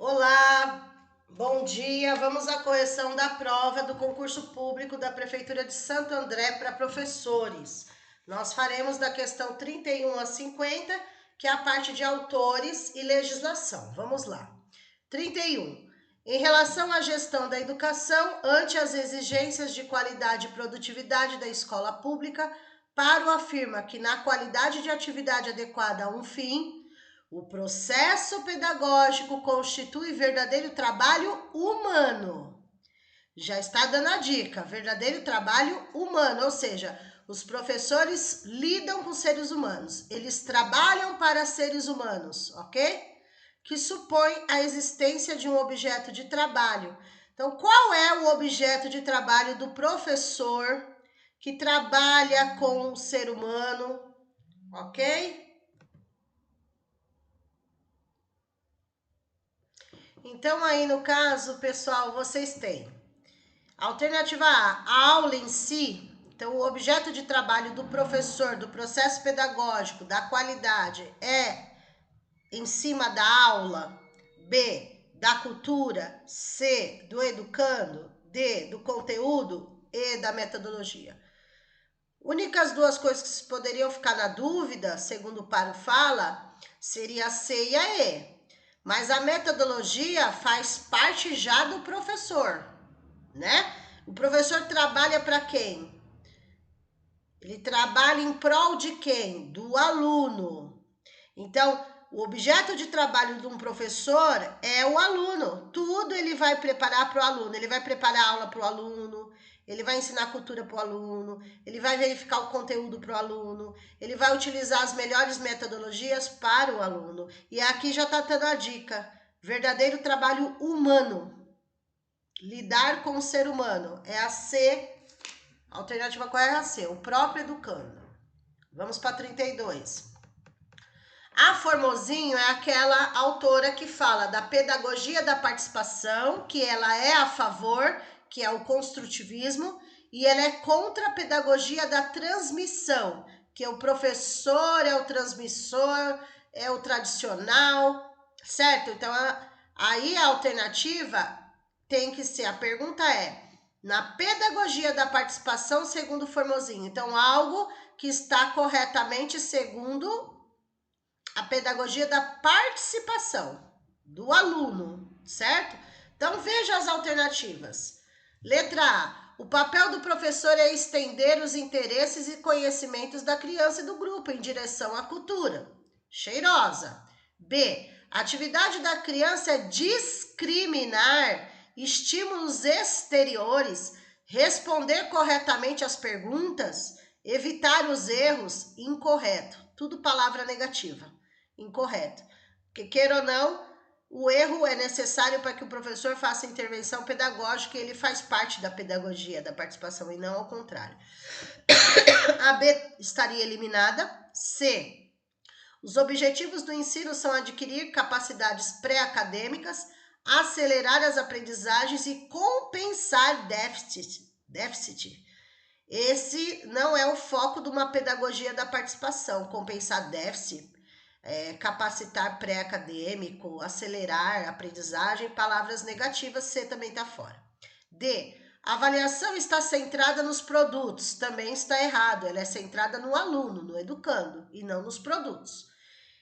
Olá, bom dia. Vamos à correção da prova do concurso público da Prefeitura de Santo André para professores. Nós faremos da questão 31 a 50, que é a parte de autores e legislação. Vamos lá. 31. Em relação à gestão da educação ante as exigências de qualidade e produtividade da escola pública, Paro afirma que na qualidade de atividade adequada a um fim, o processo pedagógico constitui verdadeiro trabalho humano. Já está dando a dica, verdadeiro trabalho humano, ou seja, os professores lidam com seres humanos, eles trabalham para seres humanos, ok? Que supõe a existência de um objeto de trabalho. Então, qual é o objeto de trabalho do professor que trabalha com o ser humano, ok? Então, aí no caso, pessoal, vocês têm alternativa A aula em si. Então, o objeto de trabalho do professor, do processo pedagógico, da qualidade é em cima da aula. B, da cultura. C, do educando. D, do conteúdo. E, da metodologia. Únicas duas coisas que poderiam ficar na dúvida, segundo o Paro fala, seria a C e a E. Mas a metodologia faz parte já do professor, né? O professor trabalha para quem? Ele trabalha em prol de quem? Do aluno. Então, o objeto de trabalho de um professor é o aluno. Tudo ele vai preparar para o aluno. Ele vai preparar a aula para o aluno, ele vai ensinar cultura para o aluno, ele vai verificar o conteúdo para o aluno, ele vai utilizar as melhores metodologias para o aluno. E aqui já está dando a dica. Verdadeiro trabalho humano. Lidar com o ser humano. É a C. A alternativa qual é a C? O próprio educando. Vamos para 32. A Formosinho é aquela autora que fala da pedagogia da participação, que ela é a favor, que é o construtivismo, e ela é contra a pedagogia da transmissão, que o professor é o transmissor, é o tradicional, certo? Então, aí a alternativa tem que ser, a pergunta é, na pedagogia da participação segundo Formosinho. Então, algo que está corretamente segundo a pedagogia da participação do aluno, certo? Então, veja as alternativas. Letra A. O papel do professor é estender os interesses e conhecimentos da criança e do grupo em direção à cultura. Cheirosa. B. A atividade da criança é discriminar estímulos exteriores, responder corretamente às perguntas, evitar os erros. Incorreto. Tudo palavra negativa. Incorreto. Porque, queira ou não, o erro é necessário para que o professor faça intervenção pedagógica e ele faz parte da pedagogia, da participação, e não ao contrário. A B estaria eliminada. C. Os objetivos do ensino são adquirir capacidades pré-acadêmicas, acelerar as aprendizagens e compensar déficit. Esse não é o foco de uma pedagogia da participação. Compensar déficit, capacitar pré-acadêmico, acelerar a aprendizagem, palavras negativas, C também está fora. D. A avaliação está centrada nos produtos, também está errado. Ela é centrada no aluno, no educando, e não nos produtos.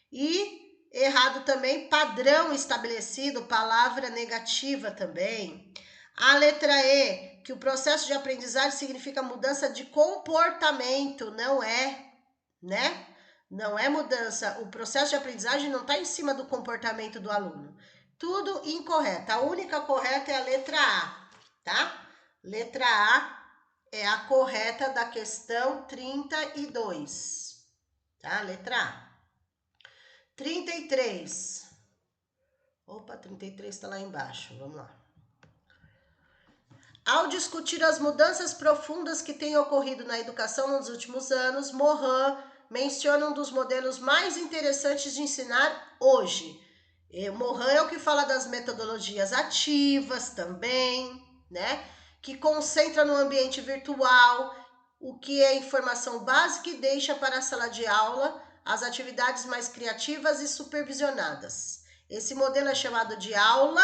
E errado também, padrão estabelecido, palavra negativa também. A letra E, que o processo de aprendizagem significa mudança de comportamento, não é, né? Não é mudança. O processo de aprendizagem não está em cima do comportamento do aluno. Tudo incorreto. A única correta é a letra A, tá? Letra A é a correta da questão 32, tá? Letra A. 33. Opa, 33 está lá embaixo. Vamos lá. Ao discutir as mudanças profundas que têm ocorrido na educação nos últimos anos, Morin menciona um dos modelos mais interessantes de ensinar hoje. Morin é o que fala das metodologias ativas também, né? Que concentra no ambiente virtual o que é informação básica e deixa para a sala de aula as atividades mais criativas e supervisionadas. Esse modelo é chamado de aula.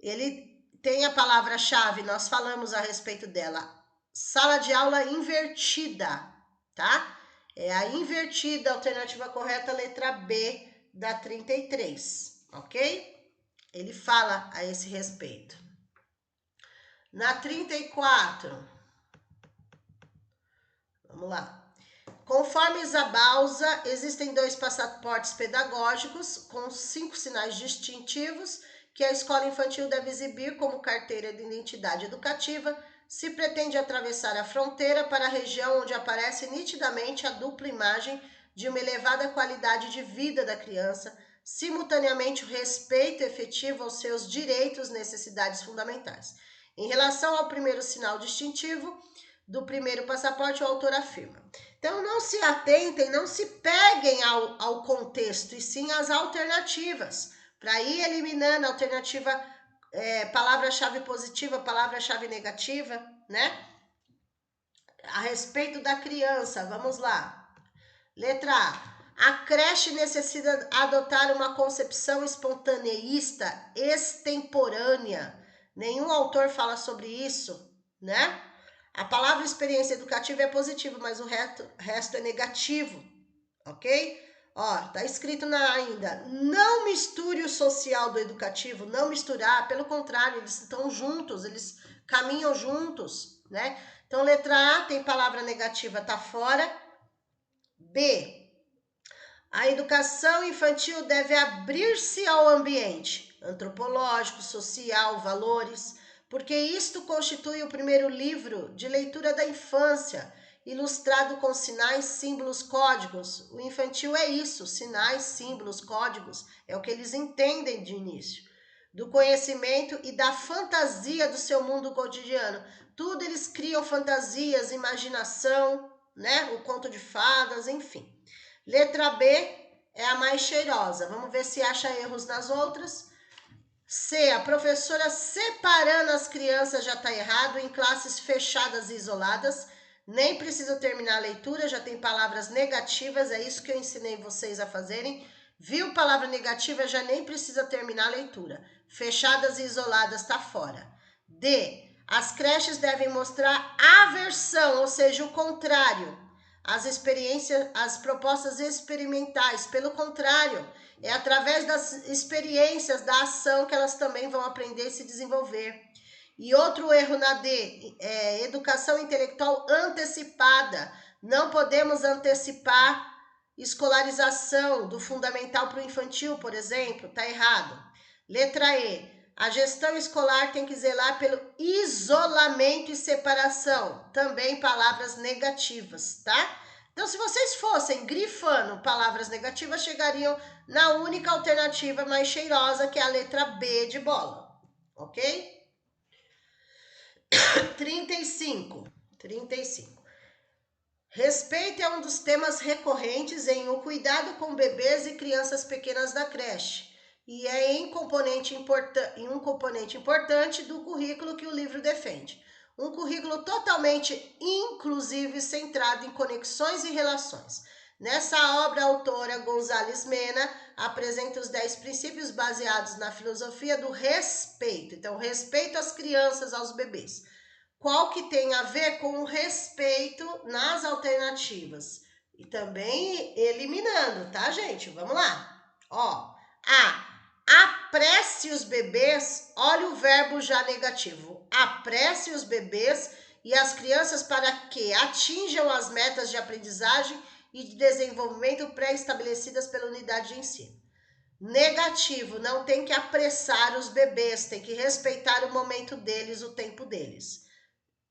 Ele tem a palavra-chave, nós falamos a respeito dela. Sala de aula invertida, tá? É a invertida, alternativa correta, letra B da 33, ok? Ele fala a esse respeito. Na 34, vamos lá. Conforme Zabauza, existem 2 passaportes pedagógicos com 5 sinais distintivos que a escola infantil deve exibir como carteira de identidade educativa se pretende atravessar a fronteira para a região onde aparece nitidamente a dupla imagem de uma elevada qualidade de vida da criança, simultaneamente o respeito efetivo aos seus direitos e necessidades fundamentais. Em relação ao primeiro sinal distintivo do primeiro passaporte, o autor afirma: então não se atentem, não se peguem ao contexto, e sim às alternativas, para ir eliminando a alternativa, palavra-chave positiva, palavra-chave negativa, né? A respeito da criança, vamos lá. Letra A creche necessita adotar uma concepção espontaneísta, extemporânea. Nenhum autor fala sobre isso, né? A palavra experiência educativa é positiva, mas o resto é negativo, ok? Ó, tá escrito ainda, não misture o social do educativo, não misturar, pelo contrário, eles estão juntos, eles caminham juntos, né? Então, letra A tem palavra negativa, tá fora. B, a educação infantil deve abrir-se ao ambiente antropológico, social, valores, porque isto constitui o primeiro livro de leitura da infância, ilustrado com sinais, símbolos, códigos. O infantil é isso, sinais, símbolos, códigos, é o que eles entendem de início. Do conhecimento e da fantasia do seu mundo cotidiano. Tudo eles criam fantasias, imaginação, né? O conto de fadas, enfim. Letra B é a mais cheirosa. Vamos ver se acha erros nas outras. C, a professora separando as crianças já está errado, em classes fechadas e isoladas. Nem precisa terminar a leitura, já tem palavras negativas, é isso que eu ensinei vocês a fazerem. Viu palavra negativa, já nem precisa terminar a leitura. Fechadas e isoladas está fora. D, as creches devem mostrar aversão, ou seja, o contrário. As experiências, as propostas experimentais, pelo contrário, é através das experiências, da ação, que elas também vão aprender e se desenvolver. E outro erro na D, é educação intelectual antecipada. Não podemos antecipar escolarização do fundamental para o infantil, por exemplo, está errado. Letra E, a gestão escolar tem que zelar pelo isolamento e separação, também palavras negativas, tá? Então, se vocês fossem grifando palavras negativas, chegariam na única alternativa mais cheirosa, que é a letra B de bola, ok? 35. Respeito é um dos temas recorrentes em O Cuidado com Bebês e Crianças Pequenas da Creche, e é um componente importante do currículo que o livro defende. Um currículo totalmente inclusivo e centrado em conexões e relações. Nessa obra, a autora Gonzalez Mena apresenta os 10 princípios baseados na filosofia do respeito. Então, respeito às crianças, aos bebês. Qual que tem a ver com o respeito nas alternativas? E também eliminando, tá, gente? Vamos lá. Ó, apresse os bebês, olha o verbo já negativo. Apresse os bebês e as crianças para que atinjam as metas de aprendizagem e de desenvolvimento pré-estabelecidas pela unidade de ensino. Negativo, não tem que apressar os bebês, tem que respeitar o momento deles, o tempo deles.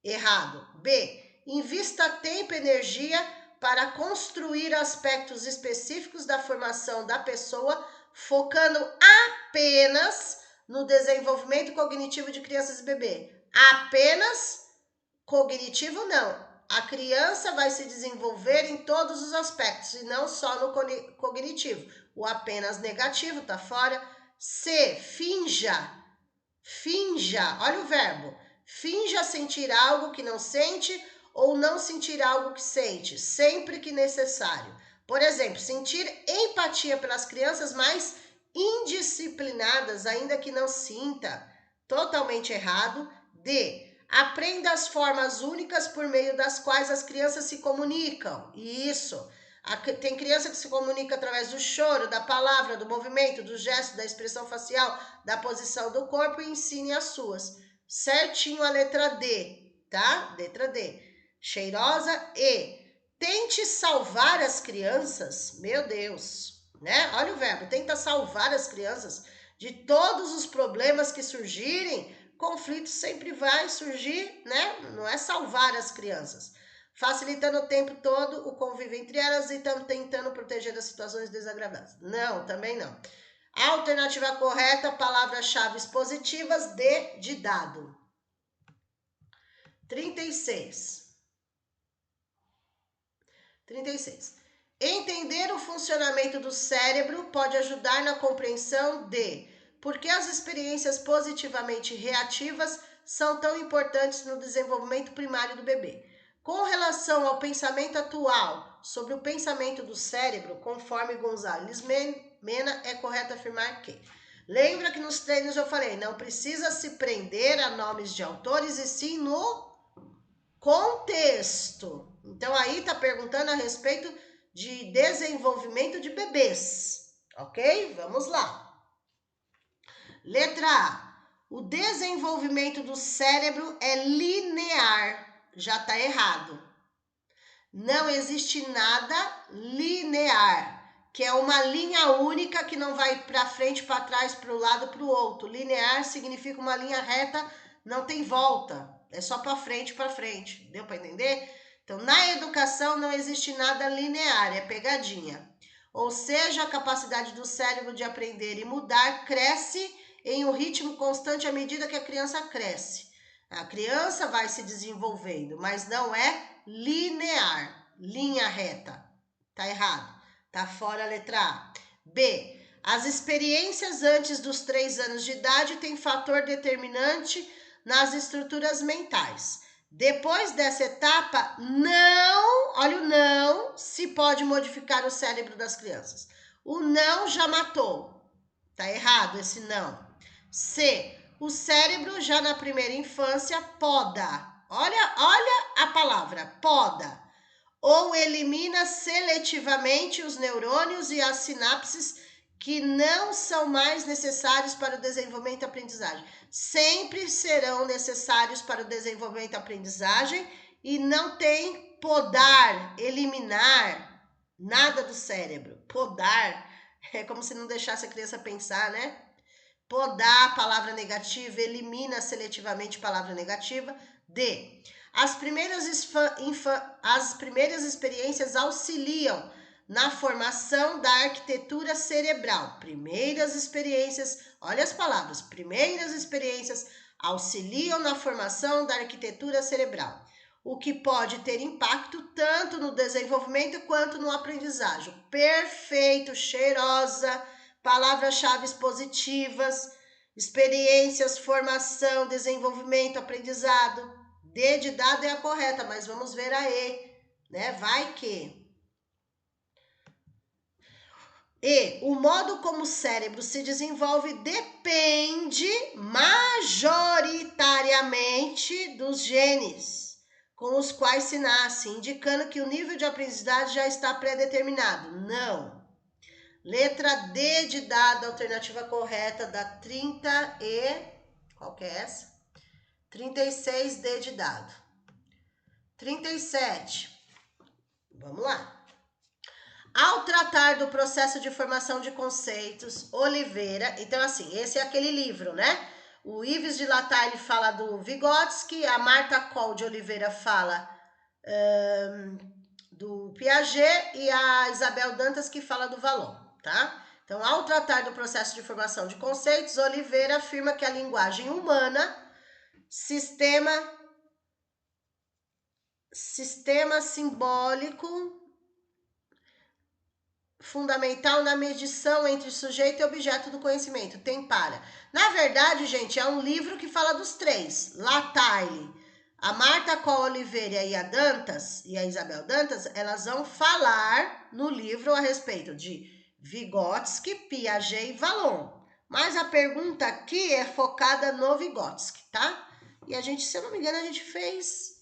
Errado. B, invista tempo e energia para construir aspectos específicos da formação da pessoa, focando apenas no desenvolvimento cognitivo de crianças e bebê. Apenas cognitivo, não. A criança vai se desenvolver em todos os aspectos e não só no cognitivo. O apenas negativo tá fora. C, finja. Finja, olha o verbo. Finja sentir algo que não sente ou não sentir algo que sente, sempre que necessário. Por exemplo, sentir empatia pelas crianças, mas indisciplinadas, ainda que não sinta totalmente errado. D. Aprenda as formas únicas por meio das quais as crianças se comunicam. Isso. Tem criança que se comunica através do choro, da palavra, do movimento, do gesto, da expressão facial, da posição do corpo, e ensine as suas. Certinho a letra D, tá? Letra D. Cheirosa. E. Tente salvar as crianças. Meu Deus, né? Olha o verbo. Tenta salvar as crianças de todos os problemas que surgirem. Conflito sempre vai surgir, né? Não é salvar as crianças. Facilitando o tempo todo o convívio entre elas e tentando proteger das situações desagradáveis. Não, também não. A alternativa correta, palavras-chave positivas, D de dado. 36. Entender o funcionamento do cérebro pode ajudar na compreensão de por que as experiências positivamente reativas são tão importantes no desenvolvimento primário do bebê. Com relação ao pensamento atual sobre o pensamento do cérebro, conforme Gonzalez Mena, é correto afirmar que... Lembra que nos treinos eu falei, não precisa se prender a nomes de autores e sim no contexto. Então aí está perguntando a respeito de desenvolvimento de bebês, ok? Vamos lá. Letra A. O desenvolvimento do cérebro é linear. Já está errado. Não existe nada linear, que é uma linha única que não vai para frente, para trás, para o lado, para o outro. Linear significa uma linha reta, não tem volta. É só para frente. Deu para entender? Então, na educação não existe nada linear, é pegadinha. Ou seja, a capacidade do cérebro de aprender e mudar cresce em um ritmo constante à medida que a criança cresce. A criança vai se desenvolvendo, mas não é linear, linha reta. Tá errado. Tá fora a letra A. B. As experiências antes dos 3 anos de idade têm fator determinante nas estruturas mentais. Depois dessa etapa, olha o não, se pode modificar o cérebro das crianças. O não já matou. Tá errado esse não. C. O cérebro já na primeira infância poda. Olha a palavra, poda. Ou elimina seletivamente os neurônios e as sinapses que não são mais necessários para o desenvolvimento e aprendizagem. Sempre serão necessários para o desenvolvimento e aprendizagem e não tem podar, eliminar nada do cérebro. Podar é como se não deixasse a criança pensar, né? Podar, palavra negativa, elimina seletivamente palavra negativa. D. As primeiras experiências auxiliam na formação da arquitetura cerebral. Primeiras experiências, olha as palavras, primeiras experiências auxiliam na formação da arquitetura cerebral, o que pode ter impacto tanto no desenvolvimento quanto no aprendizagem. Perfeito, cheirosa. Palavras-chave positivas, experiências, formação, desenvolvimento, aprendizado. D de dado é a correta, mas vamos ver a E, né? Vai que. E. O modo como o cérebro se desenvolve depende majoritariamente dos genes com os quais se nasce, indicando que o nível de aprendizagem já está pré-determinado. Não. Letra D de dado, alternativa correta da 30 e... Qual que é essa? 36, D de dado. 37. Vamos lá. Ao tratar do processo de formação de conceitos, Oliveira... Então, assim, esse é aquele livro, né? O Yves de Lattaille fala do Vygotsky, a Marta Coll de Oliveira fala do Piaget e a Isabel Dantas que fala do Vallon. Tá? Então, ao tratar do processo de formação de conceitos, Oliveira afirma que a linguagem humana, sistema simbólico fundamental na medição entre sujeito e objeto do conhecimento. Tem para. Na verdade, gente, é um livro que fala dos três. Lattaille, a Marta Coll Oliveira e a Dantas, e a Isabel Dantas, elas vão falar no livro a respeito de Vygotsky, Piaget e Vallon. Mas a pergunta aqui é focada no Vygotsky, tá? E a gente, se eu não me engano, a gente fez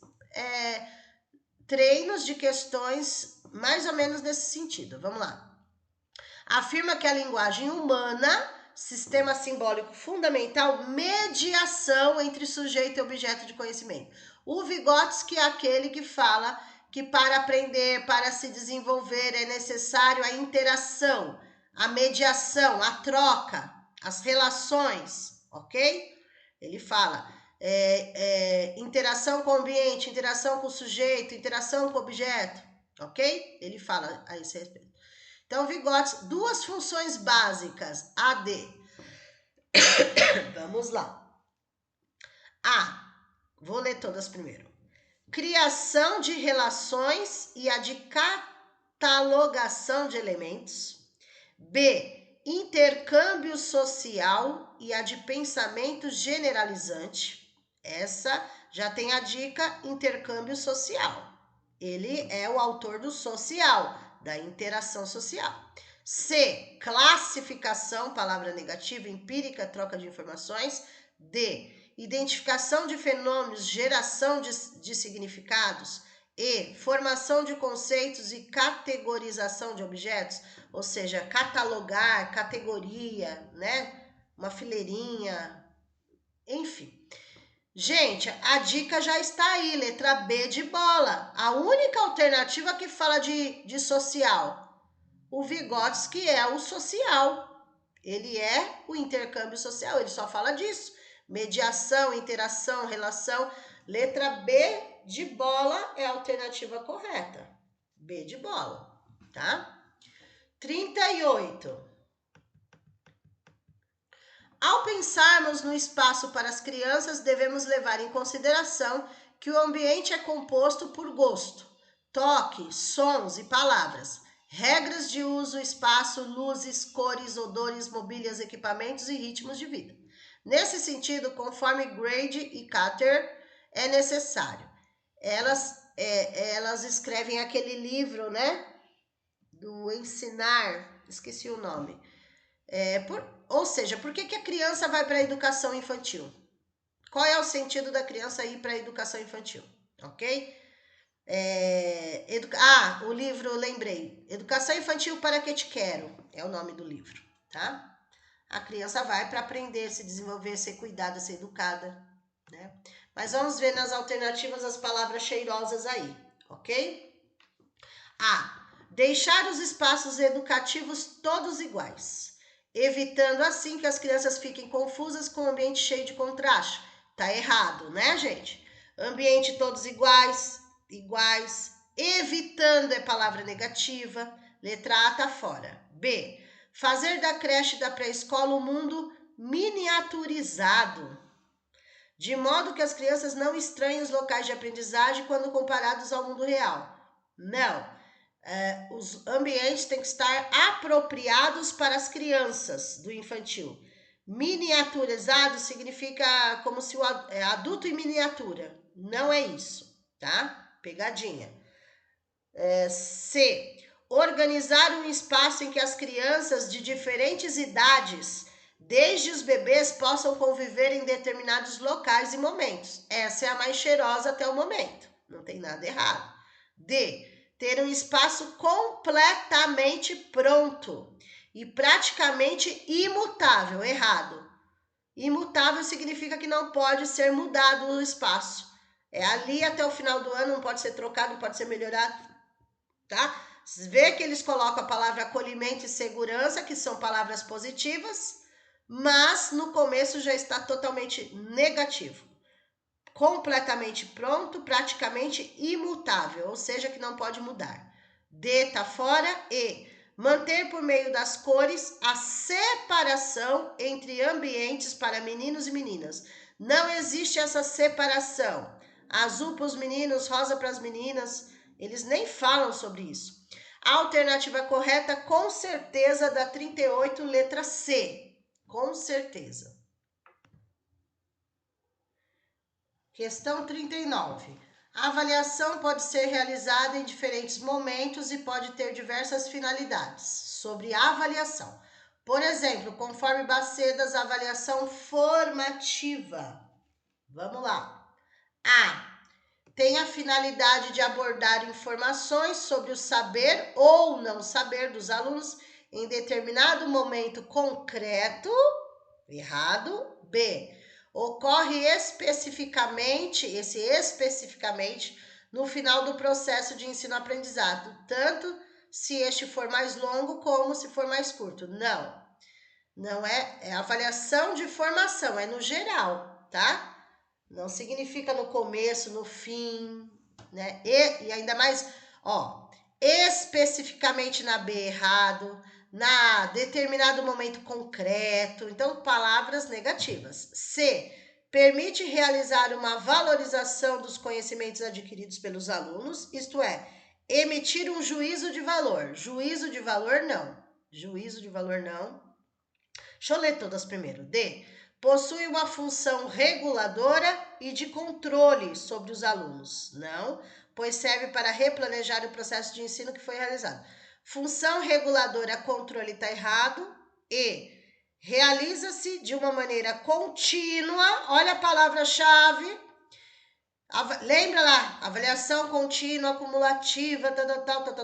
treinos de questões mais ou menos nesse sentido. Vamos lá. Afirma que a linguagem humana, sistema simbólico fundamental, mediação entre sujeito e objeto de conhecimento. O Vygotsky é aquele que fala que para aprender, para se desenvolver, é necessário a interação, a mediação, a troca, as relações, ok? Ele fala interação com o ambiente, interação com o sujeito, interação com o objeto, ok? Ele fala a esse respeito. Então, Vygotsky, duas funções básicas, AD. Vamos lá. A, vou ler todas primeiro. Criação de relações e a de catalogação de elementos. B, intercâmbio social e a de pensamento generalizante. Essa já tem a dica intercâmbio social. Ele é o autor do social, da interação social. C, classificação, palavra negativa, empírica, troca de informações. D, identificação de fenômenos, geração de significados. E, formação de conceitos e categorização de objetos, ou seja, catalogar, categoria, né? Uma fileirinha, enfim. Gente, a dica já está aí, letra B de bola. A única alternativa que fala de social. O Vygotsky é o social. Ele é o intercâmbio social, ele só fala disso. Mediação, interação, relação. Letra B de bola é a alternativa correta. B de bola, tá? 38. Ao pensarmos no espaço para as crianças, devemos levar em consideração que o ambiente é composto por gosto, toque, sons e palavras, regras de uso, espaço, luzes, cores, odores, mobílias, equipamentos e ritmos de vida. Nesse sentido, conforme Grady e Carter, é necessário. Elas escrevem aquele livro, né? Do ensinar, esqueci o nome. Ou seja, por que a criança vai para a educação infantil? Qual é o sentido da criança ir para a educação infantil? Ok? O livro, lembrei. Educação Infantil para que te quero. É o nome do livro, tá? A criança vai para aprender, se desenvolver, ser cuidada, ser educada, né? Mas vamos ver nas alternativas as palavras cheirosas aí, ok? A. Deixar os espaços educativos todos iguais, evitando assim que as crianças fiquem confusas com o ambiente cheio de contraste. Tá errado, né, gente? Ambiente todos iguais, evitando é palavra negativa, letra A tá fora. B, fazer da creche e da pré-escola um mundo miniaturizado, de modo que as crianças não estranhem os locais de aprendizagem quando comparados ao mundo real. Não. Os ambientes têm que estar apropriados para as crianças do infantil. Miniaturizado significa como se o adulto em miniatura. Não é isso, tá? Pegadinha. C. Organizar um espaço em que as crianças de diferentes idades, desde os bebês, possam conviver em determinados locais e momentos. Essa é a mais cheirosa até o momento. Não tem nada errado. D. Ter um espaço completamente pronto e praticamente imutável. Errado. Imutável significa que não pode ser mudado o espaço. É ali até o final do ano, não pode ser trocado, não pode ser melhorado, tá? Vê que eles colocam a palavra acolhimento e segurança, que são palavras positivas, mas no começo já está totalmente negativo. Completamente pronto, praticamente imutável, ou seja, que não pode mudar. D tá fora. E manter por meio das cores a separação entre ambientes para meninos e meninas. Não existe essa separação. Azul para os meninos, rosa para as meninas. Eles nem falam sobre isso. A alternativa correta, com certeza, da 38, letra C. Com certeza. Questão 39. A avaliação pode ser realizada em diferentes momentos e pode ter diversas finalidades. Sobre a avaliação. Por exemplo, conforme Bacedas, a avaliação formativa. Vamos lá. A. Tem a finalidade de abordar informações sobre o saber ou não saber dos alunos em determinado momento concreto. Errado. B. Ocorre especificamente no final do processo de ensino-aprendizado, tanto se este for mais longo como se for mais curto. Não é avaliação de formação, é no geral, tá? Não significa no começo, no fim, né? E ainda mais, especificamente na B, errado, na determinado momento concreto. Então, palavras negativas. C, permite realizar uma valorização dos conhecimentos adquiridos pelos alunos, isto é, emitir um juízo de valor. Juízo de valor, não. Juízo de valor, não. Deixa eu ler todas primeiro. D, possui uma função reguladora e de controle sobre os alunos. Não, pois serve para replanejar o processo de ensino que foi realizado. Função reguladora, controle, está errado. E realiza-se de uma maneira contínua. Olha a palavra-chave. Lembra lá? Avaliação contínua, acumulativa,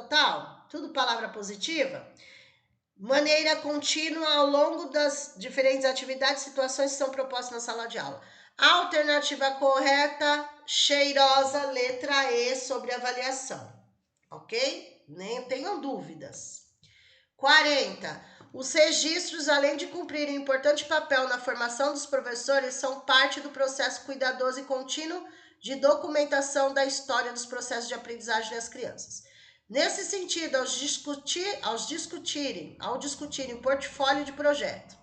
tal. Tudo palavra positiva. Maneira contínua ao longo das diferentes atividades e situações que são propostas na sala de aula. Alternativa correta, cheirosa, letra E, sobre avaliação. Ok? Nem tenham dúvidas. 40. Os registros, além de cumprirem um importante papel na formação dos professores, são parte do processo cuidadoso e contínuo de documentação da história dos processos de aprendizagem das crianças. Nesse sentido, ao discutirem o portfólio de projeto,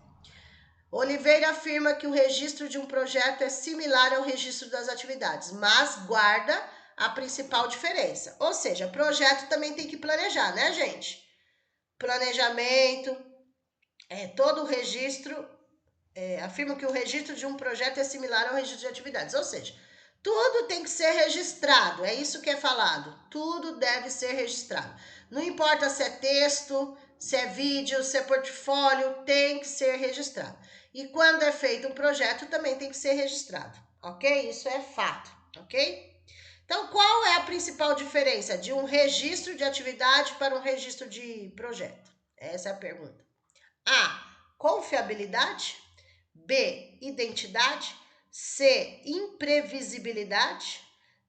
Oliveira afirma que o registro de um projeto é similar ao registro das atividades, mas guarda a principal diferença. Ou seja, projeto também tem que planejar, né, gente? Planejamento, todo o registro, afirma que o registro de um projeto é similar ao registro de atividades. Ou seja, tudo tem que ser registrado, é isso que é falado. Tudo deve ser registrado. Não importa se é texto, se é vídeo, se é portfólio, tem que ser registrado. E quando é feito um projeto, também tem que ser registrado, ok? Isso é fato, ok? Então, qual é a principal diferença de um registro de atividade para um registro de projeto? Essa é a pergunta. A, confiabilidade. B, identidade. C, imprevisibilidade.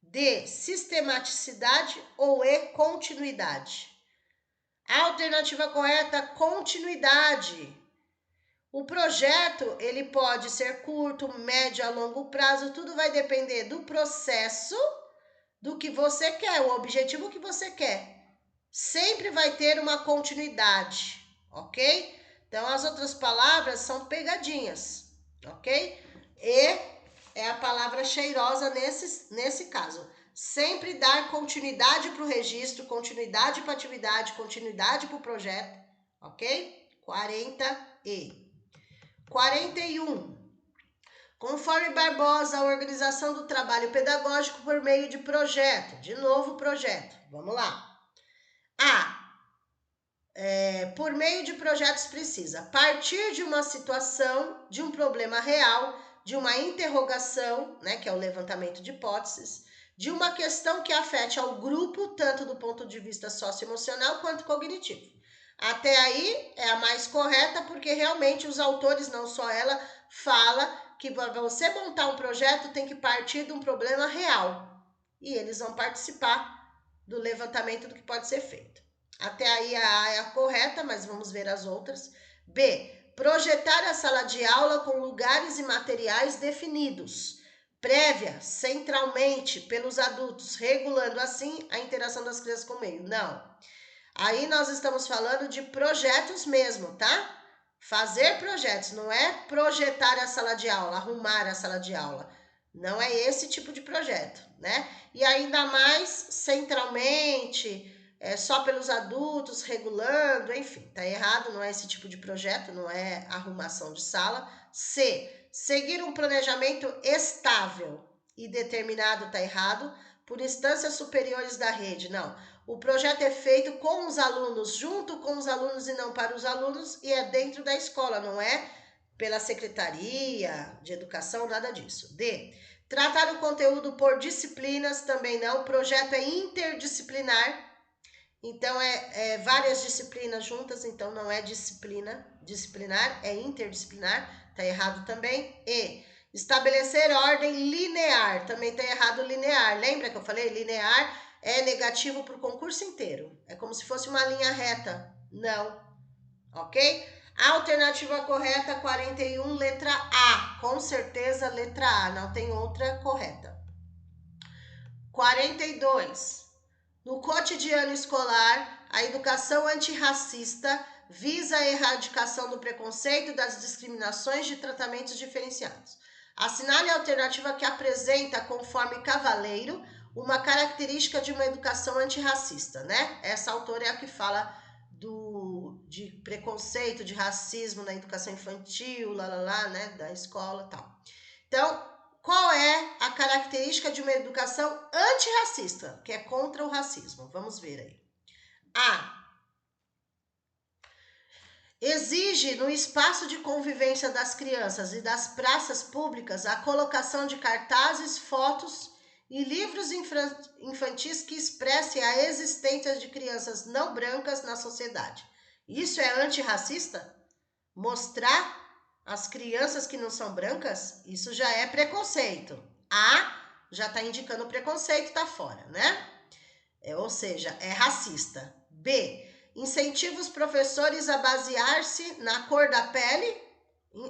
D, sistematicidade. Ou E, continuidade. A alternativa correta, continuidade. O projeto, ele pode ser curto, médio, a longo prazo, tudo vai depender do processo, do que você quer, o objetivo que você quer. Sempre vai ter uma continuidade, ok? Então, as outras palavras são pegadinhas, ok? E é a palavra cheirosa nesse caso. Sempre dar continuidade para o registro, continuidade para a atividade, continuidade para o projeto, ok? 41. Conforme Barbosa, a organização do trabalho pedagógico por meio de projeto. De novo, projeto. Vamos lá. A. Por meio de projetos precisa partir de uma situação, de um problema real, de uma interrogação, né, que é o levantamento de hipóteses, de uma questão que afete ao grupo, tanto do ponto de vista socioemocional quanto cognitivo. Até aí é a mais correta, porque realmente os autores, não só ela, fala que para você montar um projeto tem que partir de um problema real. E eles vão participar do levantamento do que pode ser feito. Até aí a A é a correta, mas vamos ver as outras. B, projetar a sala de aula com lugares e materiais definidos, prévia, centralmente, pelos adultos, regulando assim a interação das crianças com o meio. Não. Aí nós estamos falando de projetos mesmo, tá? Fazer projetos, não é projetar a sala de aula, arrumar a sala de aula. Não é esse tipo de projeto, né? E ainda mais centralmente, só pelos adultos, regulando, enfim, tá errado, não é esse tipo de projeto, não é arrumação de sala. C, seguir um planejamento estável e determinado, tá errado, por instâncias superiores da rede. Não. O projeto é feito com os alunos, junto com os alunos e não para os alunos, e é dentro da escola, não é pela Secretaria de Educação, nada disso. D. Tratar o conteúdo por disciplinas, também não. O projeto é interdisciplinar, então é várias disciplinas juntas, então não é disciplinar, é interdisciplinar, tá errado também. E estabelecer ordem linear, também tá errado linear. Lembra que eu falei? Linear é negativo para o concurso inteiro. É como se fosse uma linha reta. Não. Ok? A alternativa correta, 41, letra A. Com certeza, letra A. Não tem outra correta. 42. No cotidiano escolar, a educação antirracista visa a erradicação do preconceito, das discriminações de tratamentos diferenciados. Assinale a alternativa que apresenta, conforme Cavaleiro, uma característica de uma educação antirracista, né? Essa autora é a que fala de preconceito, de racismo na educação infantil, né? Da escola e tal. Então, qual é a característica de uma educação antirracista, que é contra o racismo? Vamos ver aí. A. Exige no espaço de convivência das crianças e das praças públicas a colocação de cartazes, fotos e livros infantis que expressem a existência de crianças não brancas na sociedade. Isso é antirracista? Mostrar as crianças que não são brancas, isso já é preconceito. A já está indicando preconceito, está fora, né? Ou seja, é racista. B, incentiva os professores a basear-se na cor da pele.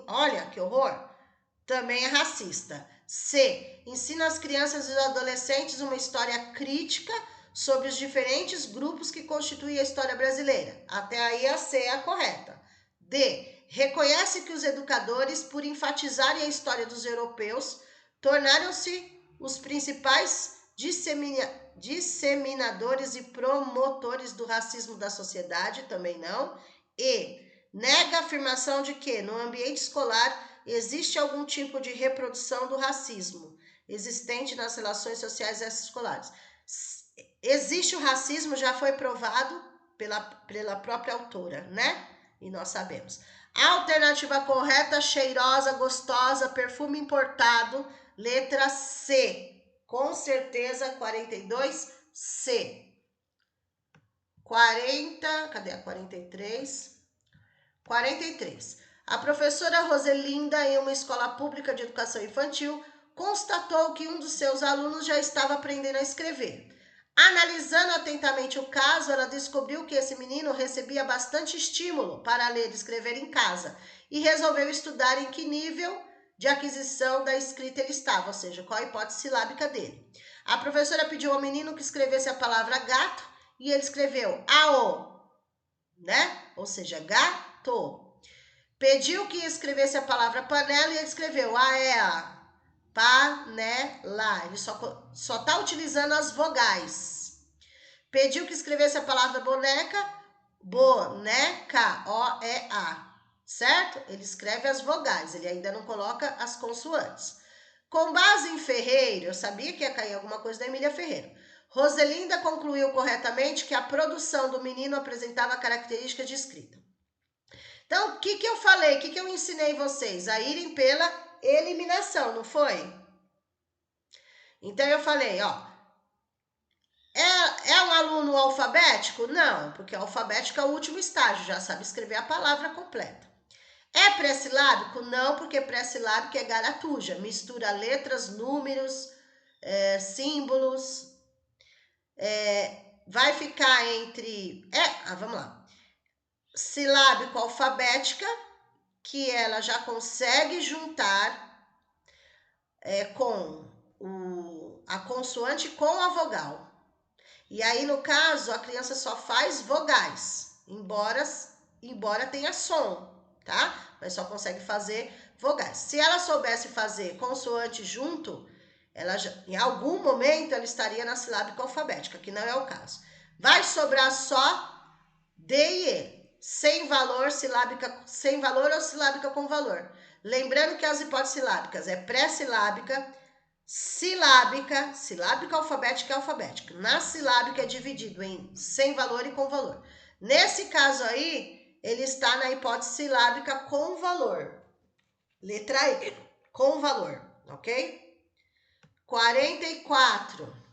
Olha, que horror. Também é racista. C, ensina às crianças e os adolescentes uma história crítica sobre os diferentes grupos que constituem a história brasileira. Até aí a C é a correta. D, reconhece que os educadores, por enfatizarem a história dos europeus, tornaram-se os principais disseminadores e promotores do racismo da sociedade, também não. E nega a afirmação de que, no ambiente escolar, existe algum tipo de reprodução do racismo existente nas relações sociais extraescolares. Existe o racismo, já foi provado pela própria autora, né? E nós sabemos. A alternativa correta, cheirosa, gostosa, perfume importado, letra C. Com certeza, 42, C. 40, cadê a 43? 43. A professora Roselinda, em uma escola pública de educação infantil, constatou que um dos seus alunos já estava aprendendo a escrever. Analisando atentamente o caso, ela descobriu que esse menino recebia bastante estímulo para ler e escrever em casa e resolveu estudar em que nível de aquisição da escrita ele estava, ou seja, qual a hipótese silábica dele. A professora pediu ao menino que escrevesse a palavra gato e ele escreveu AO, né? Ou seja, gato. Pediu que escrevesse a palavra panela e ele escreveu AEA, panela. Ele só está utilizando as vogais. Pediu que escrevesse a palavra boneca, boneca, O-E-A. Certo? Ele escreve as vogais, ele ainda não coloca as consoantes. Com base em Ferreiro, eu sabia que ia cair alguma coisa da Emília Ferreiro. Roselinda concluiu corretamente que a produção do menino apresentava características de escrita. Então, o que eu falei? O que eu ensinei vocês? A irem pela eliminação, não foi? Então, eu falei, ó. É um aluno alfabético? Não, porque alfabético é o último estágio, já sabe escrever a palavra completa. É pré-silábico? Não, porque pré-silábico é garatuja. Mistura letras, números, símbolos. Vai ficar entre... vamos lá. Silábico alfabética, que ela já consegue juntar com a consoante com a vogal. E aí, no caso, a criança só faz vogais, embora tenha som, tá? Mas só consegue fazer vogais. Se ela soubesse fazer consoante junto, em algum momento ela estaria na silábica alfabética, que não é o caso. Vai sobrar só D e E. Sem valor, silábica sem valor ou silábica com valor. Lembrando que as hipóteses silábicas é pré-silábica, silábica, silábica, alfabética e alfabética. Na silábica é dividido em sem valor e com valor. Nesse caso aí, ele está na hipótese silábica com valor. Letra E, com valor, ok? 44.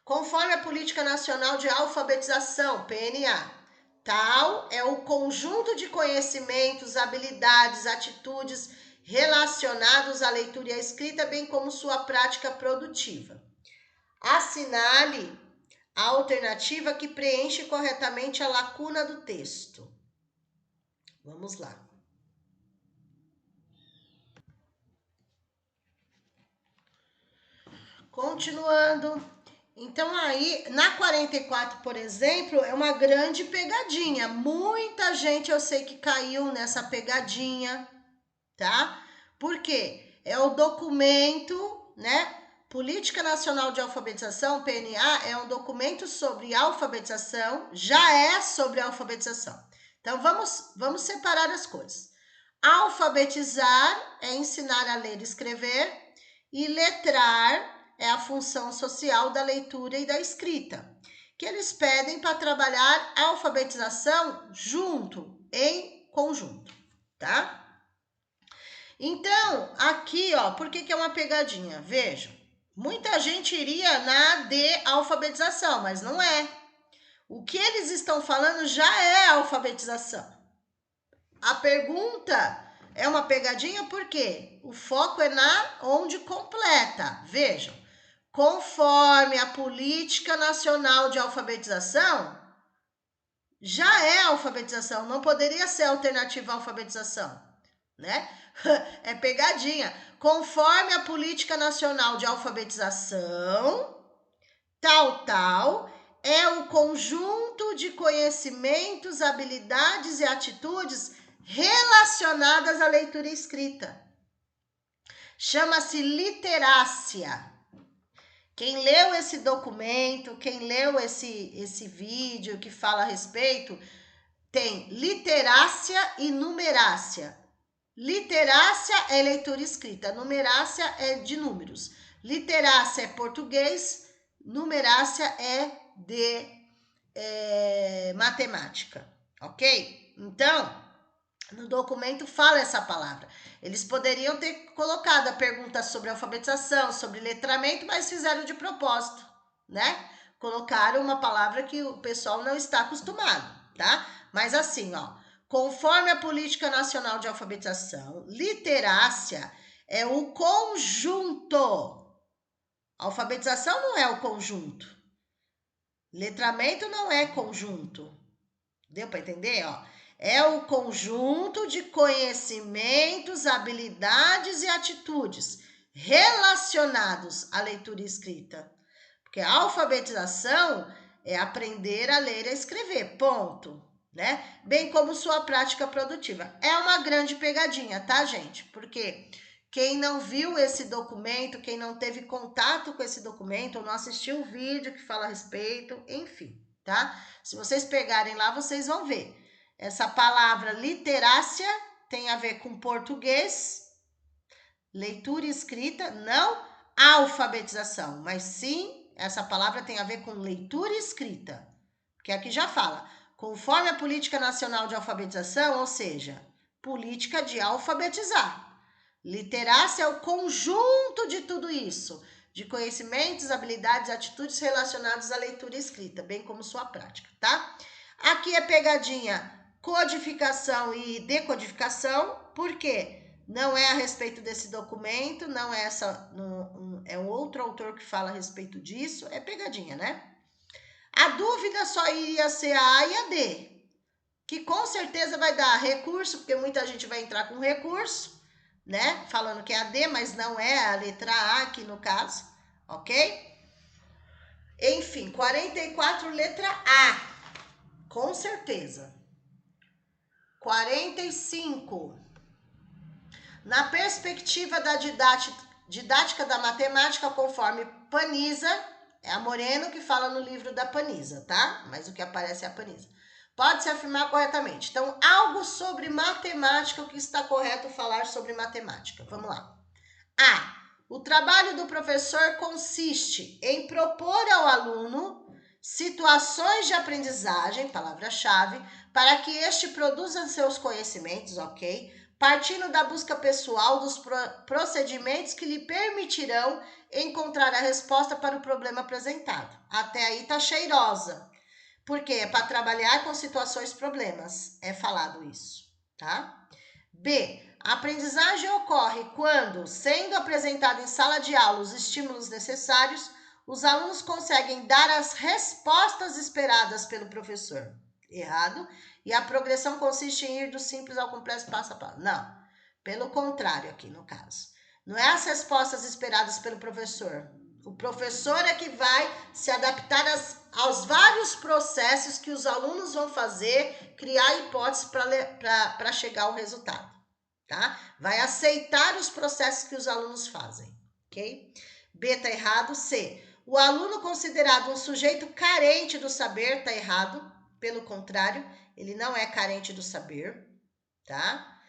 Conforme a Política Nacional de Alfabetização, PNA, tal é o conjunto de conhecimentos, habilidades, atitudes relacionados à leitura e à escrita, bem como sua prática produtiva. Assinale a alternativa que preenche corretamente a lacuna do texto. Vamos lá. Continuando. Então aí, na 44, por exemplo, é uma grande pegadinha. Muita gente eu sei que caiu nessa pegadinha, tá? Por quê? É o documento, né? Política Nacional de Alfabetização, PNA, é um documento sobre alfabetização, já é sobre alfabetização. Então, vamos separar as coisas. Alfabetizar é ensinar a ler e escrever, e letrar é a função social da leitura e da escrita, que eles pedem para trabalhar a alfabetização junto, em conjunto, tá? Então, aqui, ó, por que é uma pegadinha? Vejam, muita gente iria na de alfabetização, mas não é. O que eles estão falando já é alfabetização. A pergunta é uma pegadinha porque o foco é na onde completa. Vejam, conforme a Política Nacional de Alfabetização, já é alfabetização, não poderia ser alternativa à alfabetização, né? É pegadinha. Conforme a Política Nacional de Alfabetização, tal, é o conjunto de conhecimentos, habilidades e atitudes relacionadas à leitura e escrita. Chama-se literácia. Quem leu esse documento, quem leu esse vídeo que fala a respeito, tem literácia e numerácia. Literácia é leitura escrita, numerácia é de números. Literácia é português, numerácia é de matemática, ok? Então, no documento fala essa palavra. Eles poderiam ter colocado a pergunta sobre alfabetização, sobre letramento, mas fizeram de propósito, né? Colocaram uma palavra que o pessoal não está acostumado, tá? Mas assim, ó, conforme a Política Nacional de Alfabetização, literácia é o conjunto. Alfabetização não é o conjunto. Letramento não é conjunto. Deu para entender, ó? É o conjunto de conhecimentos, habilidades e atitudes relacionados à leitura e escrita. Porque a alfabetização é aprender a ler e a escrever, ponto, né? Bem como sua prática produtiva. É uma grande pegadinha, tá, gente? Porque quem não viu esse documento, quem não teve contato com esse documento, ou não assistiu o vídeo que fala a respeito, enfim, tá? Se vocês pegarem lá, vocês vão ver. Essa palavra literácia tem a ver com português, leitura e escrita, não alfabetização, mas sim, essa palavra tem a ver com leitura e escrita, porque aqui já fala, conforme a Política Nacional de Alfabetização, ou seja, política de alfabetizar. Literácia é o conjunto de tudo isso, de conhecimentos, habilidades, atitudes relacionadas à leitura e escrita, bem como sua prática, tá? Aqui é pegadinha, codificação e decodificação, por quê? Não é a respeito desse documento, não é é um outro autor que fala a respeito disso, é pegadinha, né? A dúvida só iria ser a A e a D, que com certeza vai dar recurso, porque muita gente vai entrar com recurso, né? Falando que é a D, mas não é a letra A aqui no caso, ok? Enfim, 44, letra A, com certeza. 45. Na perspectiva da didática da matemática, conforme Paniza, é a Moreno que fala no livro da Paniza, tá? Mas o que aparece é a Paniza. Pode-se afirmar corretamente. Então, algo sobre matemática, o que está correto falar sobre matemática. Vamos lá. A. O trabalho do professor consiste em propor ao aluno situações de aprendizagem, palavra-chave, para que este produza seus conhecimentos, ok? Partindo da busca pessoal dos procedimentos que lhe permitirão encontrar a resposta para o problema apresentado. Até aí tá cheirosa. Porque é para trabalhar com situações problemas, é falado isso, tá? B. A aprendizagem ocorre quando, sendo apresentado em sala de aula os estímulos necessários, os alunos conseguem dar as respostas esperadas pelo professor. Errado. E a progressão consiste em ir do simples ao complexo passo a passo. Não. Pelo contrário aqui, no caso. Não é as respostas esperadas pelo professor. O professor é que vai se adaptar aos vários processos que os alunos vão fazer, criar hipóteses para chegar ao resultado, tá? Vai aceitar os processos que os alunos fazem, ok? B tá errado. C. O aluno considerado um sujeito carente do saber tá errado. Pelo contrário, ele não é carente do saber, tá?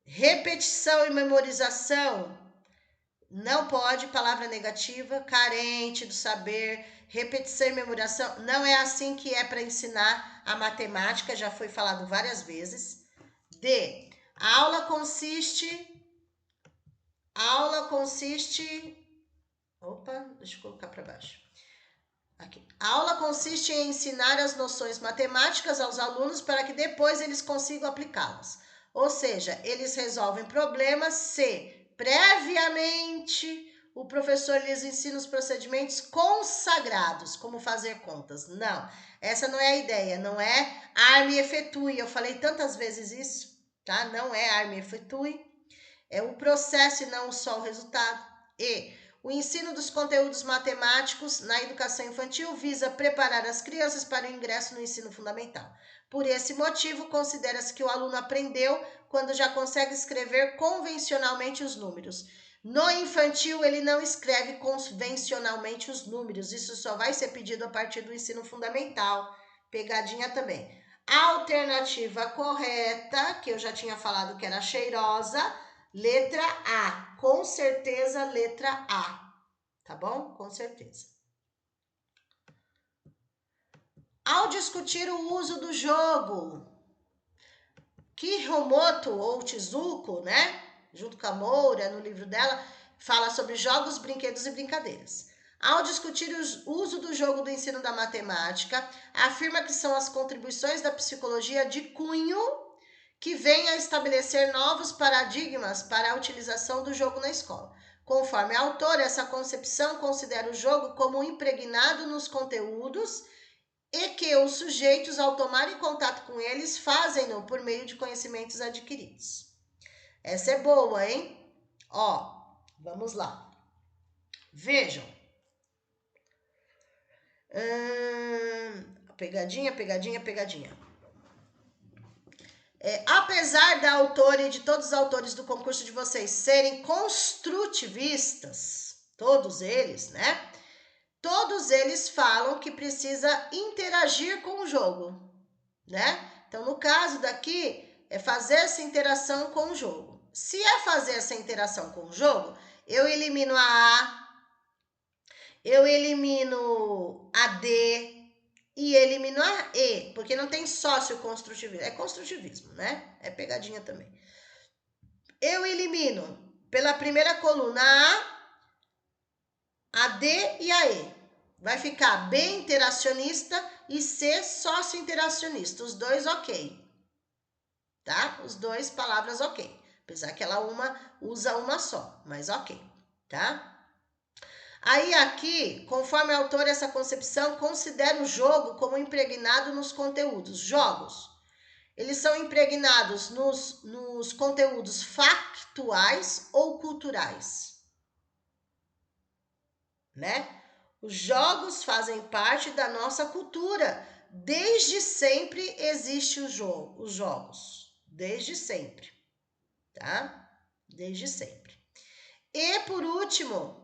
Repetição e memorização não pode, palavra negativa, carente do saber, repetição e memorização, não é assim que é para ensinar a matemática, já foi falado várias vezes. D. A aula consiste... Opa, deixa eu colocar para baixo. Aqui. A aula consiste em ensinar as noções matemáticas aos alunos para que depois eles consigam aplicá-las. Ou seja, eles resolvem problemas se previamente o professor lhes ensina os procedimentos consagrados, como fazer contas. Não, essa não é a ideia, não é arme e efetue. Eu falei tantas vezes isso, tá? Não é arme e efetue, é o processo e não só o resultado. E o ensino dos conteúdos matemáticos na educação infantil visa preparar as crianças para o ingresso no ensino fundamental. Por esse motivo, considera-se que o aluno aprendeu quando já consegue escrever convencionalmente os números. No infantil, ele não escreve convencionalmente os números. Isso só vai ser pedido a partir do ensino fundamental. Pegadinha também. A alternativa correta, que eu já tinha falado que era cheirosa, letra A. Com certeza, letra A. Tá bom? Com certeza. Ao discutir o uso do jogo, Kihomoto ou Chizuko, né? Junto com a Moura, no livro dela, fala sobre jogos, brinquedos e brincadeiras. Ao discutir o uso do jogo do ensino da matemática, afirma que são as contribuições da psicologia de cunho que vêm a estabelecer novos paradigmas para a utilização do jogo na escola. Conforme a autora, essa concepção considera o jogo como impregnado nos conteúdos e que os sujeitos, ao tomarem contato com eles, fazem-no por meio de conhecimentos adquiridos. Essa é boa, hein? Ó, vamos lá. Vejam. Pegadinha, pegadinha, pegadinha. Apesar da autora e de todos os autores do concurso de vocês serem construtivistas, todos eles, né? Todos eles falam que precisa interagir com o jogo, né? Então, no caso daqui, é fazer essa interação com o jogo. Se é fazer essa interação com o jogo, eu elimino a A, eu elimino a D e elimino a E, porque não tem socioconstrutivismo. É construtivismo, né? É pegadinha também. Eu elimino pela primeira coluna a D e a E. Vai ficar B interacionista e C sócio-interacionista. Os dois ok. Tá? Os dois palavras ok. Apesar que ela usa uma só, mas ok. Tá? Aí aqui, conforme a autora, essa concepção considera o jogo como impregnado nos conteúdos. Jogos, eles são impregnados nos conteúdos factuais ou culturais. Né? Os jogos fazem parte da nossa cultura. Desde sempre existe os jogos. Desde sempre. Tá? Desde sempre. E, por último,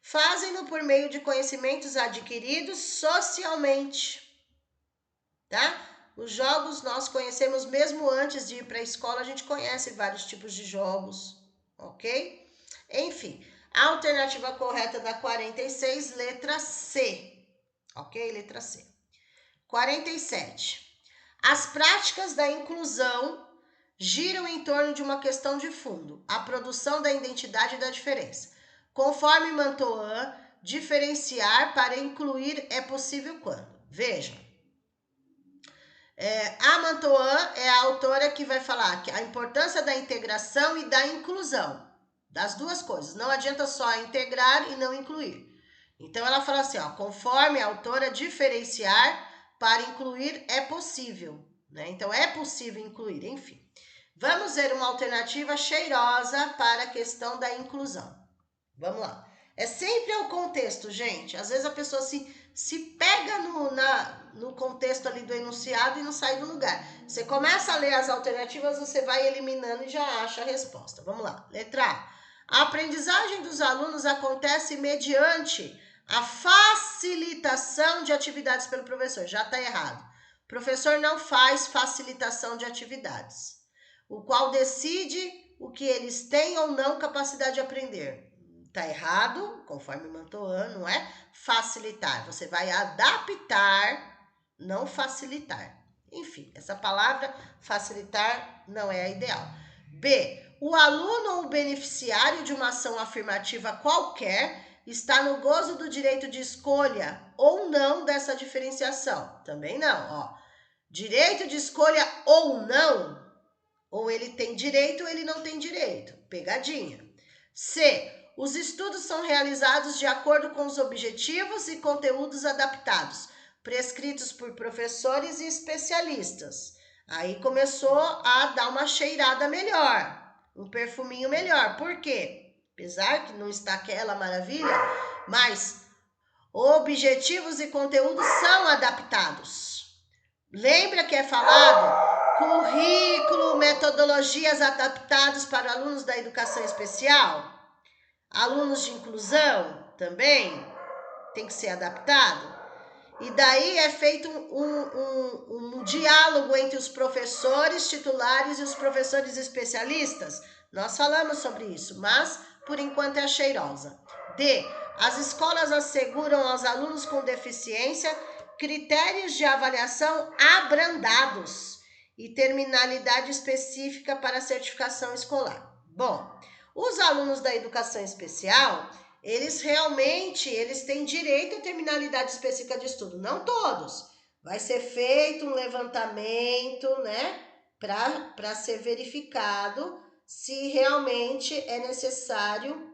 fazem-no por meio de conhecimentos adquiridos socialmente. Tá? Os jogos nós conhecemos mesmo antes de ir para a escola, a gente conhece vários tipos de jogos. Ok? Enfim, a alternativa correta da 46, letra C. Ok? Letra C. 47. As práticas da inclusão giram em torno de uma questão de fundo, a produção da identidade e da diferença. Conforme Mantoan, diferenciar para incluir é possível quando? Vejam, a Mantoan é a autora que vai falar que a importância da integração e da inclusão, das duas coisas. Não adianta só integrar e não incluir. Então ela fala assim, ó, conforme a autora, diferenciar para incluir é possível, né? Então é possível incluir, enfim. Vamos ver uma alternativa cheirosa para a questão da inclusão. Vamos lá. É sempre o contexto, gente. Às vezes a pessoa se pega no contexto ali do enunciado e não sai do lugar. Você começa a ler as alternativas, você vai eliminando e já acha a resposta. Vamos lá. Letra A. A aprendizagem dos alunos acontece mediante a facilitação de atividades pelo professor. Já está errado. O professor não faz facilitação de atividades, o qual decide o que eles têm ou não capacidade de aprender. Tá errado, conforme Mantoan, não é facilitar. Você vai adaptar, não facilitar. Enfim, essa palavra facilitar não é a ideal. B. O aluno ou beneficiário de uma ação afirmativa qualquer está no gozo do direito de escolha ou não dessa diferenciação. Também não, ó. Direito de escolha ou não, ou ele tem direito ou ele não tem direito. Pegadinha. C. Os estudos são realizados de acordo com os objetivos e conteúdos adaptados, prescritos por professores e especialistas. Aí começou a dar uma cheirada melhor, um perfuminho melhor. Por quê? Apesar que não está aquela maravilha, mas objetivos e conteúdos são adaptados. Lembra que é falado currículo, metodologias adaptados para alunos da educação especial? Alunos de inclusão também tem que ser adaptado. E daí é feito um diálogo entre os professores titulares e os professores especialistas. Nós falamos sobre isso, mas por enquanto é a cheirosa. D. As escolas asseguram aos alunos com deficiência critérios de avaliação abrandados e terminalidade específica para a certificação escolar. Bom, os alunos da educação especial, eles têm direito à terminalidade específica de estudo. Não todos. Vai ser feito um levantamento, né, para ser verificado se realmente é necessário,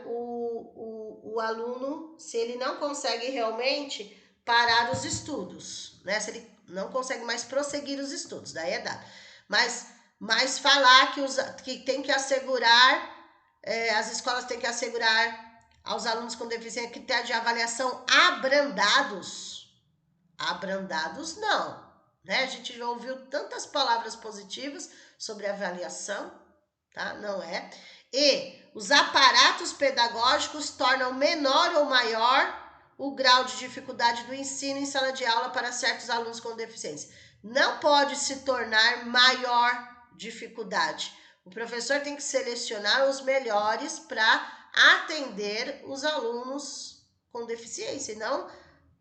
o aluno, se ele não consegue realmente parar os estudos, né, se ele não consegue mais prosseguir os estudos, daí é dado. Mas falar que tem que assegurar, as escolas têm que assegurar aos alunos com deficiência critérios de avaliação abrandados. Abrandados não, né? A gente já ouviu tantas palavras positivas sobre avaliação, tá? Não é. E os aparatos pedagógicos tornam menor ou maior o grau de dificuldade do ensino em sala de aula para certos alunos com deficiência. Não pode se tornar maior dificuldade. O professor tem que selecionar os melhores para atender os alunos com deficiência, e não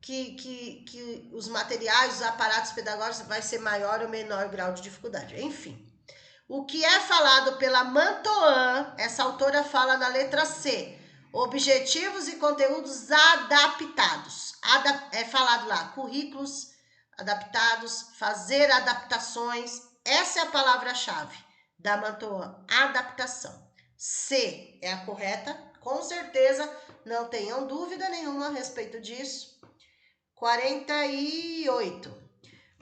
que os materiais, os aparatos pedagógicos vai ser maior ou menor grau de dificuldade. Enfim, o que é falado pela Mantoan, essa autora fala na letra C, objetivos e conteúdos adaptados. É falado lá, currículos adaptados, fazer adaptações. Essa é a palavra-chave da Mantoan, adaptação. C é a correta, com certeza, não tenham dúvida nenhuma a respeito disso. 48.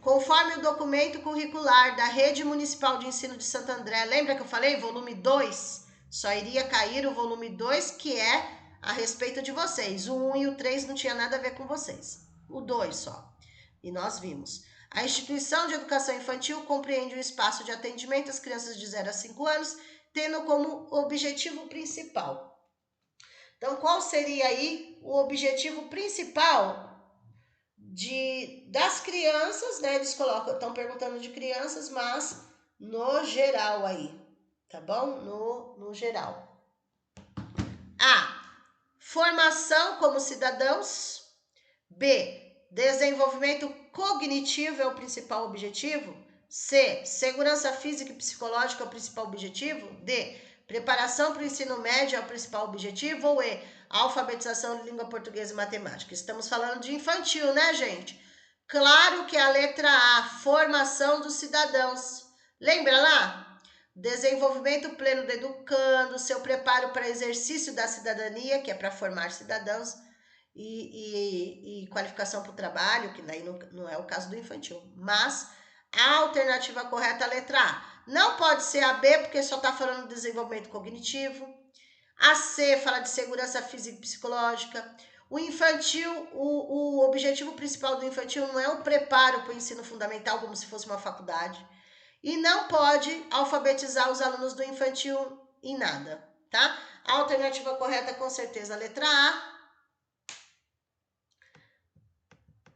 Conforme o documento curricular da Rede Municipal de Ensino de Santo André, lembra que eu falei? Volume 2, só iria cair o volume 2, que é a respeito de vocês. O 1 e o 3 não tinha nada a ver com vocês. O 2 só. E nós vimos. A instituição de educação infantil compreende um espaço de atendimento às crianças de 0 a 5 anos, tendo como objetivo principal. Então, qual seria aí o objetivo principal das crianças, né? Eles estão perguntando de crianças, mas no geral aí, tá bom? No geral. A. Formação como cidadãos. B. Desenvolvimento cognitivo é o principal objetivo. C. Segurança física e psicológica é o principal objetivo. D. Preparação para o ensino médio é o principal objetivo. Ou E. Alfabetização de língua portuguesa e matemática. Estamos falando de infantil, né, gente? Claro que a letra A, formação dos cidadãos. Lembra lá? Desenvolvimento pleno do educando, seu preparo para exercício da cidadania, que é para formar cidadãos, e qualificação para o trabalho, que daí não é o caso do infantil. Mas a alternativa correta é a letra A. Não pode ser a B, porque só está falando de desenvolvimento cognitivo. A C fala de segurança física e psicológica. O infantil, o objetivo principal do infantil não é o preparo para o ensino fundamental, como se fosse uma faculdade. E não pode alfabetizar os alunos do infantil em nada, tá? A alternativa correta, com certeza, a letra A.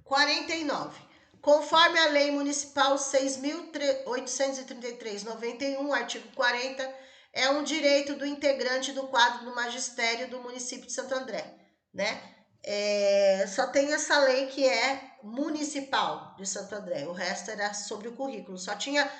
49. Conforme a Lei Municipal 6.833/91, artigo 40, é um direito do integrante do quadro do magistério do município de Santo André, né? Só tem essa lei que é municipal de Santo André, o resto era sobre o currículo. Só tinha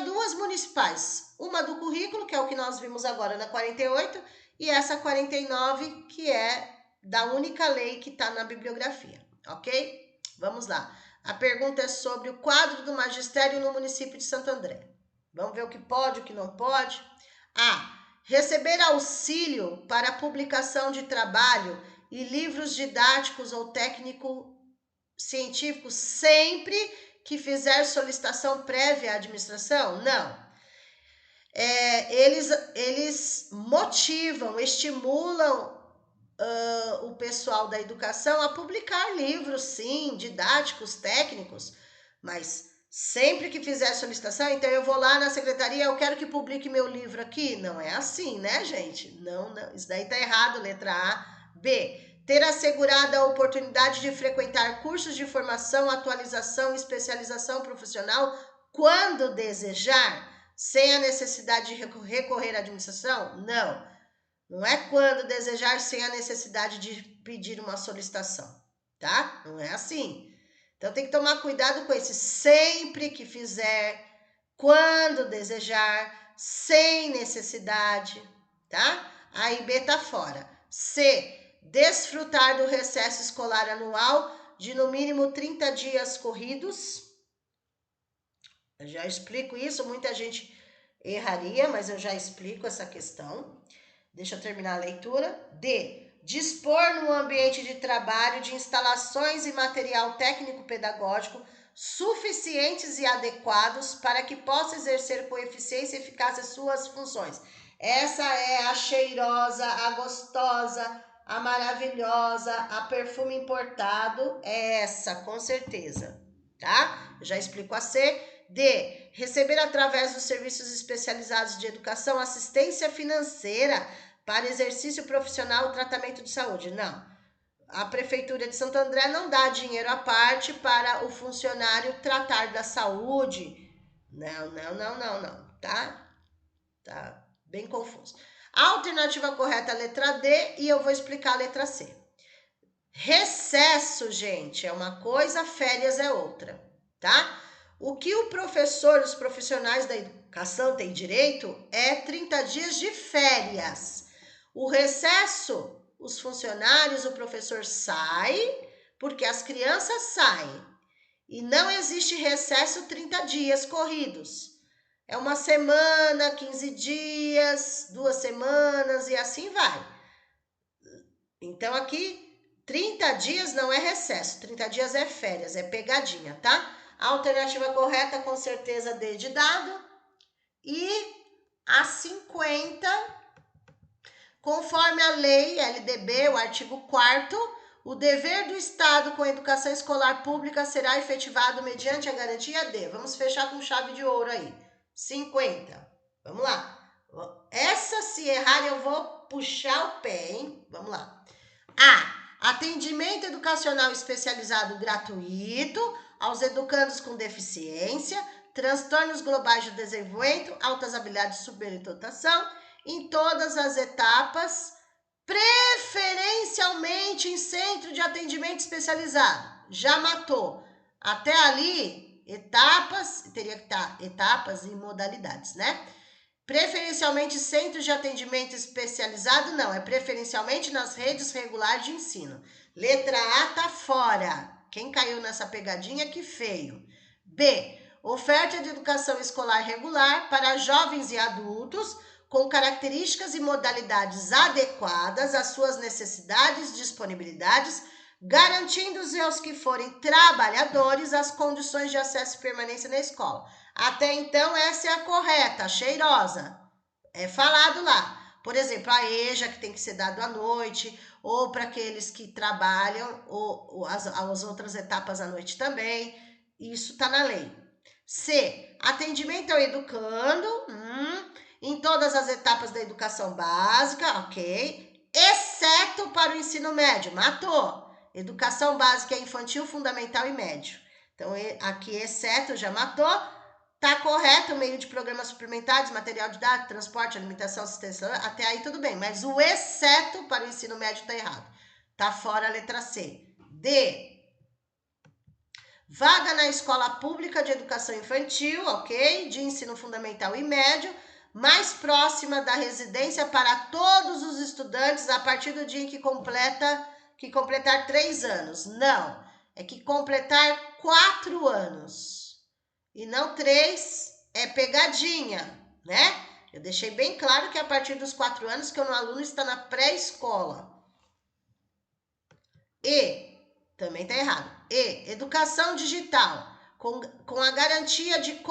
duas municipais, uma do currículo, que é o que nós vimos agora na 48, e essa 49, que é da única lei que está na bibliografia, ok? Vamos lá. A pergunta é sobre o quadro do magistério no município de Santo André. Vamos ver o que pode, o que não pode. A. Receber auxílio para a publicação de trabalho e livros didáticos ou técnico-científicos sempre que fizer solicitação prévia à administração? Não. Eles motivam, estimulam o pessoal da educação a publicar livros, sim, didáticos, técnicos, mas sempre que fizer solicitação, então eu vou lá na secretaria, eu quero que publique meu livro aqui. Não é assim, né, gente? Não, isso daí tá errado, letra A. B. Ter assegurado a oportunidade de frequentar cursos de formação, atualização e especialização profissional quando desejar, sem a necessidade de recorrer à administração? Não. Não é quando desejar sem a necessidade de pedir uma solicitação, tá? Não é assim. Então tem que tomar cuidado com esse sempre que fizer, quando desejar, sem necessidade, tá? A e B tá fora. C. Desfrutar do recesso escolar anual de no mínimo 30 dias corridos. Eu já explico isso, muita gente erraria, mas eu já explico essa questão. Deixa eu terminar a leitura. D. Dispor no ambiente de trabalho de instalações e material técnico-pedagógico suficientes e adequados para que possa exercer com eficiência e eficácia suas funções. Essa é a cheirosa, a gostosa, a maravilhosa, a perfume importado. Essa, com certeza, tá? Eu já explico a C. D. Receber através dos serviços especializados de educação assistência financeira para exercício profissional e tratamento de saúde. Não. A Prefeitura de Santo André não dá dinheiro à parte para o funcionário tratar da saúde. Não. Tá? Tá bem confuso. A alternativa correta é a letra D e eu vou explicar a letra C. Recesso, gente, é uma coisa, férias é outra, tá? O que o professor, os profissionais da educação têm direito é 30 dias de férias. O recesso, os funcionários, o professor sai, porque as crianças saem. E não existe recesso 30 dias corridos. É uma semana, 15 dias, 2 semanas e assim vai. Então aqui, 30 dias não é recesso, 30 dias é férias, é pegadinha, tá? A alternativa correta, com certeza, D de dado. E a 50, conforme a lei LDB, o artigo 4º, o dever do Estado com a educação escolar pública será efetivado mediante a garantia D. Vamos fechar com chave de ouro aí. 50. Vamos lá. Essa, se errar, eu vou puxar o pé, hein? Vamos lá. A. Atendimento educacional especializado gratuito aos educandos com deficiência, transtornos globais de desenvolvimento, altas habilidades de superdotação, em todas as etapas, preferencialmente em centro de atendimento especializado. Já matou. Até ali, etapas, teria que estar etapas e modalidades, né? Preferencialmente centros de atendimento especializado, não, é preferencialmente nas redes regulares de ensino. Letra A tá fora. Quem caiu nessa pegadinha, que feio. B, oferta de educação escolar regular para jovens e adultos com características e modalidades adequadas às suas necessidades e disponibilidades, garantindo aos que forem trabalhadores as condições de acesso e permanência na escola. Até então, essa é a correta, a cheirosa. É falado lá. Por exemplo, a EJA, que tem que ser dado à noite, ou para aqueles que trabalham, ou as outras etapas à noite também. Isso está na lei. C, atendimento ao educando, em todas as etapas da educação básica, ok. Exceto para o ensino médio, matou. Educação básica infantil, fundamental e médio. Então, aqui, exceto, já matou. Tá correto, meio de programas suplementares, material didático, transporte, alimentação, assistência, até aí tudo bem. Mas o exceto para o ensino médio tá errado. Tá fora a letra C. D. Vaga na escola pública de educação infantil, ok? De ensino fundamental e médio, mais próxima da residência para todos os estudantes a partir do dia em que completar 3 anos. Não, é que completar 4 anos. E não 3, é pegadinha, né? Eu deixei bem claro que é a partir dos 4 anos que o aluno está na pré-escola. E, também está errado. E, educação digital, com a garantia de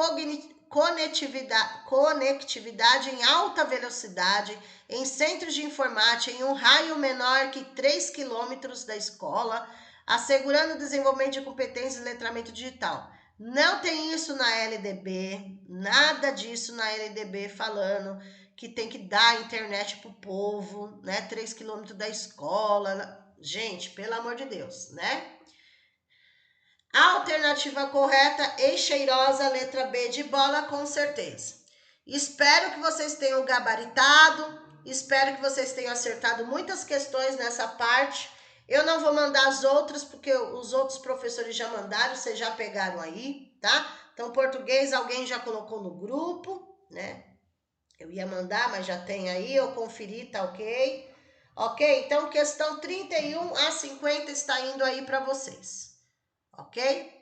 conectividade em alta velocidade, em centros de informática, em um raio menor que 3 quilômetros da escola, assegurando o desenvolvimento de competências e letramento digital. Não tem isso na LDB, nada disso na LDB falando que tem que dar internet pro povo, né? 3 quilômetros da escola. Gente, pelo amor de Deus, né? Alternativa correta e cheirosa, letra B de bola, com certeza. Espero que vocês tenham gabaritado, espero que vocês tenham acertado muitas questões nessa parte. Eu não vou mandar as outras, porque os outros professores já mandaram, vocês já pegaram aí, tá? Então, português alguém já colocou no grupo, né? Eu ia mandar, mas já tem aí, eu conferi, tá ok? Ok? Então, questão 31 a 50 está indo aí para vocês, ok?